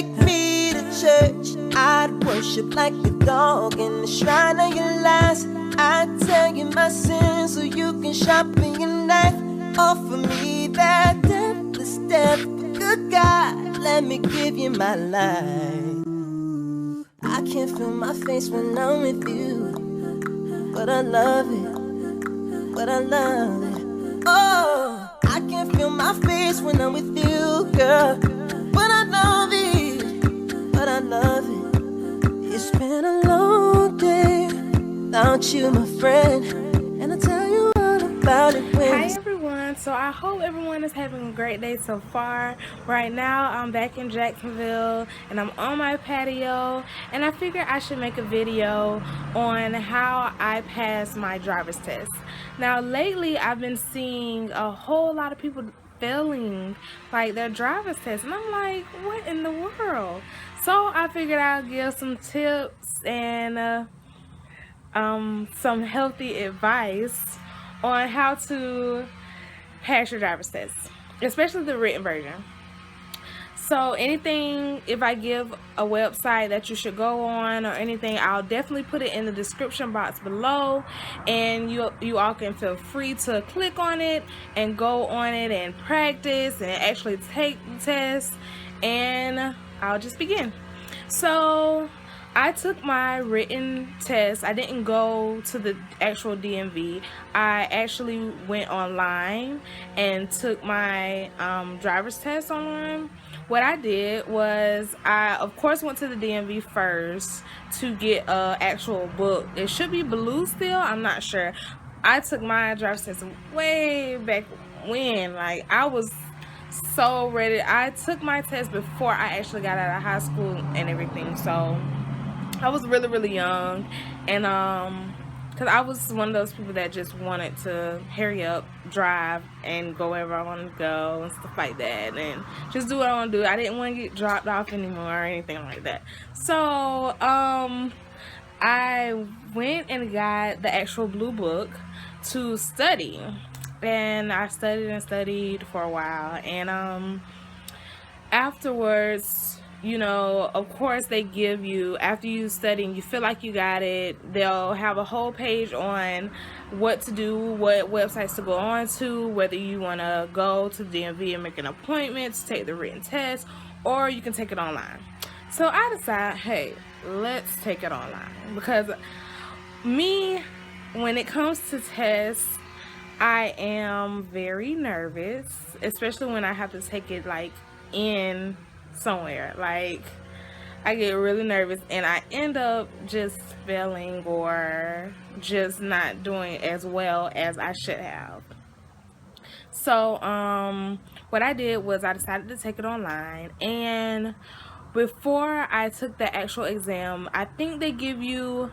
take me to church, I'd worship like a dog in the shrine of your lies. I'd tell you my sins so you can sharpen your knife. Offer me that deathless death. Good God, let me give you my life. I can't feel my face when I'm with you, but I love it, but I love it. Oh, I can't feel my face when I'm with you, girl, but I love it, but I love it. It's been a long day without you, my friend, and I'll tell you all about it when. Hi everyone, so I hope everyone is having a great day so far. Right now I'm back in Jacksonville and I'm on my patio, and I figured I should make a video on how I passed my driver's test. Now lately I've been seeing a whole lot of people failing like their driver's test, and I'm like, what in the world? So I figured I'll give some tips and some healthy advice on how to pass your driver's test, especially the written version. So anything, if I give a website that you should go on or anything, I'll definitely put it in the description box below, and you all can feel free to click on it and go on it and practice and actually take the test. And I'll just begin. So I took my written test. I didn't go to the actual DMV. I actually went online and took my driver's test online. What I did was I, of course, went to the DMV first to get an actual book. It should be blue still. I'm not sure. I took my driver's test way back when. Like, I was so ready. I took my test before I actually got out of high school and everything. So I was really young, and because I was one of those people that just wanted to hurry up, drive, and go wherever I wanted to go and stuff like that, and just do what I want to do. I didn't want to get dropped off anymore or anything like that. So I went and got the actual blue book to study, and I studied and studied for a while, and afterwards, you know, of course they give you, after you study and you feel like you got it, they'll have a whole page on what to do, what websites to go on to, whether you want to go to the DMV and make an appointment to take the written test, or you can take it online. So I decided, hey, let's take it online, because me, when it comes to tests, I am very nervous, especially when I have to take it like in somewhere. Like, I get really nervous and I end up just failing or just not doing as well as I should have. So what I did was I decided to take it online, and before I took the actual exam, I think they give you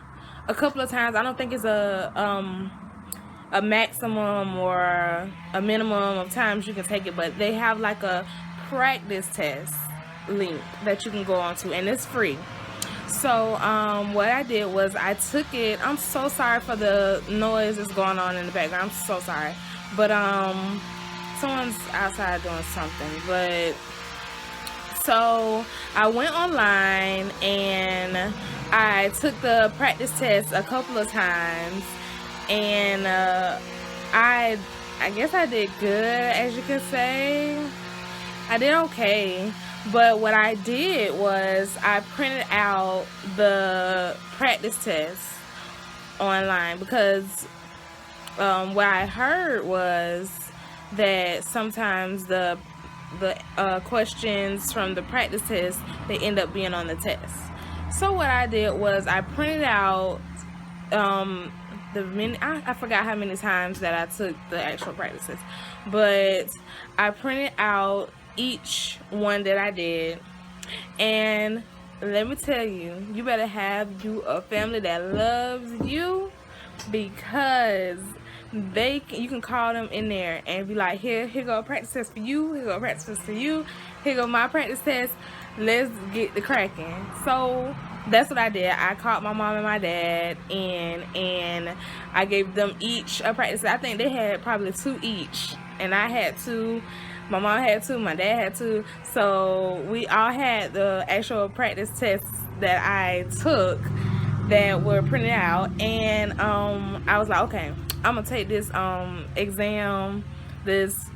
a couple of times. I don't think it's a maximum or a minimum of times you can take it, but they have like a practice test link that you can go on to, and it's free. So what I did was I took it. I'm so sorry for the noise that's going on in the background. I'm so sorry, but someone's outside doing something. But so I went online and I took the practice test a couple of times, and I guess I did good, as you can say. I did okay. But what I did was I printed out the practice test online, because what I heard was that sometimes the questions from the practice test, they end up being on the test. So what I did was I printed out I forgot how many times that I took the actual practice test, but I printed out each one that I did. And let me tell you, you better have you a family that loves you, because you can call them in there and be like, here go a practice test for you, here go a practice test for you, here go my practice test, let's get the cracking. So that's what I did. I called my mom and my dad in, and I gave them each a practice. I think they had probably 2 each, and I had 2. My mom had to, my dad had to. So we all had the actual practice tests that I took that were printed out. And I was like, okay, I'm going to take this exam, this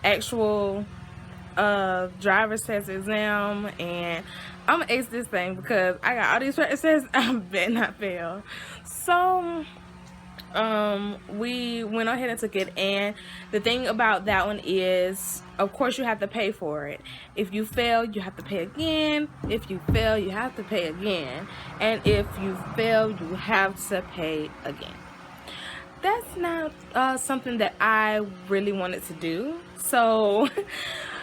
actual driver's test exam, and I'm gonna ace this thing because I got all these practice tests. I bet not fail. So we went ahead and took it, and the thing about that one is, of course, you have to pay for it. If you fail, you have to pay again. If you fail, you have to pay again, and if you fail, you have to pay again. That's not something that I really wanted to do, so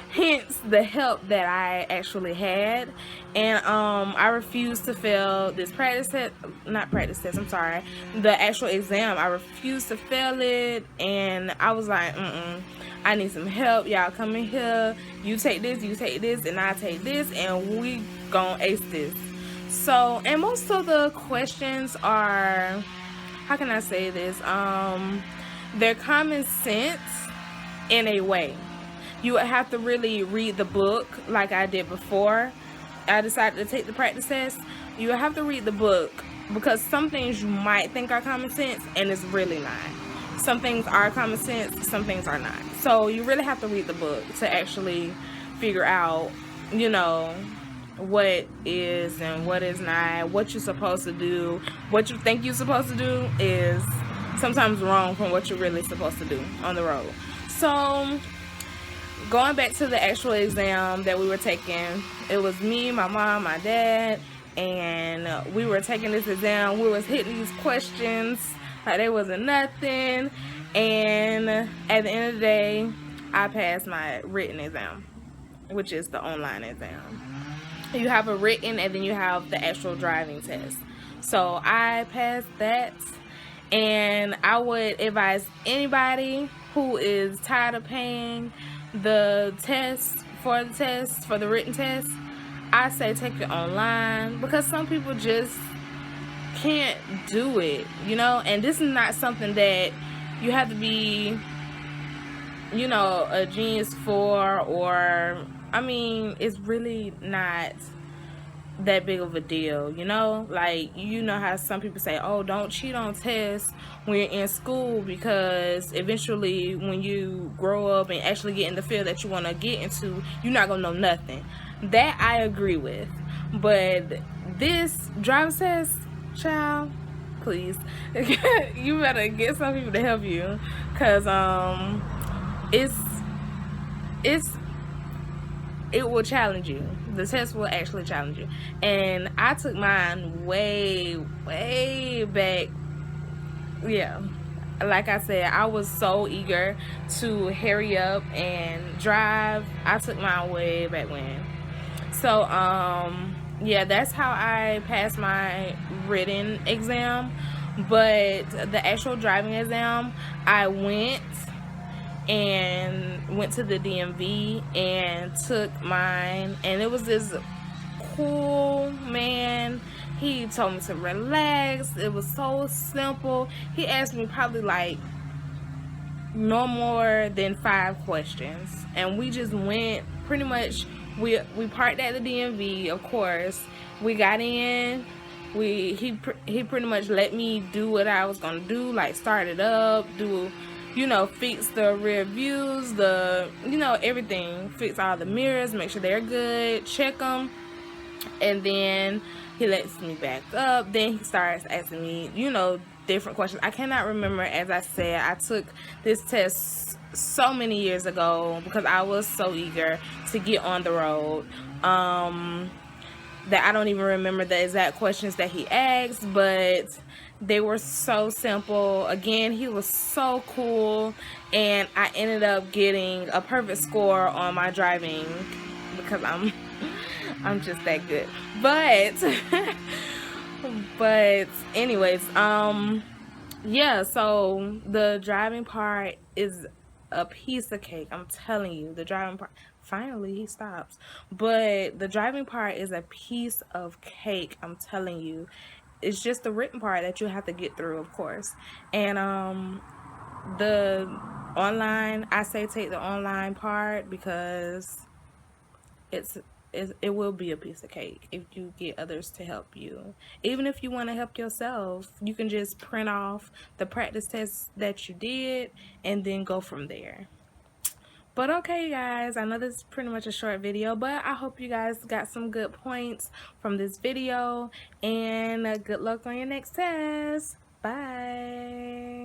hence the help that I actually had. And I refused to fail this practice test, not practice test, I'm sorry, the actual exam. I refused to fail it, and I was like, I need some help. Y'all come in here, you take this, and I take this, and we gonna ace this. So, and most of the questions are, how can I say this, they're common sense in a way. You would have to really read the book like I did before I decided to take the practice test. You would have to read the book, because some things you might think are common sense and it's really not. Some things are common sense, some things are not. So you really have to read the book to actually figure out, you know, what is and what is not, what you're supposed to do. What you think you're supposed to do is sometimes wrong from what you're really supposed to do on the road. So going back to the actual exam that we were taking, it was me, my mom, my dad, and we were taking this exam. We was hitting these questions like they wasn't nothing, and at the end of the day, I passed my written exam, which is the online exam. You have a written, and then you have the actual driving test. So I passed that, and I would advise anybody who is tired of paying the test, for the written test, I say take it online, because some people just can't do it, you know. And this is not something that you have to be, you know, a genius for, or, I mean, it's really not that big of a deal, you know. Like, you know how some people say, oh, don't cheat on tests when you're in school, because eventually when you grow up and actually get in the field that you want to get into, you're not gonna know nothing. That I agree with. But this driver's test, child, please, you better get some people to help you, because it will challenge you. The test will actually challenge you. And I took mine way back. Yeah, like I said, I was so eager to hurry up and drive. I took mine way back when. So yeah, that's how I passed my written exam. But the actual driving exam, I went to the DMV and took mine, and it was this cool man. He told me to relax. It was so simple. He asked me probably like no more than 5 questions, and we just went. Pretty much we parked at the DMV, of course. We got in. He pretty much let me do what I was gonna do, like start it up, do, you know, fix the rear views, the, you know, everything, fix all the mirrors, make sure they're good, check them, and then he lets me back up. Then he starts asking me, you know, different questions. I cannot remember. As I said, I took this test so many years ago because I was so eager to get on the road, that I don't even remember the exact questions that he asked, but they were so simple. Again, he was so cool, and I ended up getting a perfect score on my driving because I'm just that good. But anyways, yeah, so the driving part is a piece of cake. I'm telling you, the driving part, finally he stops, but the driving part is a piece of cake. I'm telling you, it's just the written part that you have to get through, of course. And the online, I say take the online part because it's it will be a piece of cake if you get others to help you. Even if you want to help yourself, you can just print off the practice tests that you did and then go from there. But okay, guys, I know this is pretty much a short video, but I hope you guys got some good points from this video, and good luck on your next test. Bye.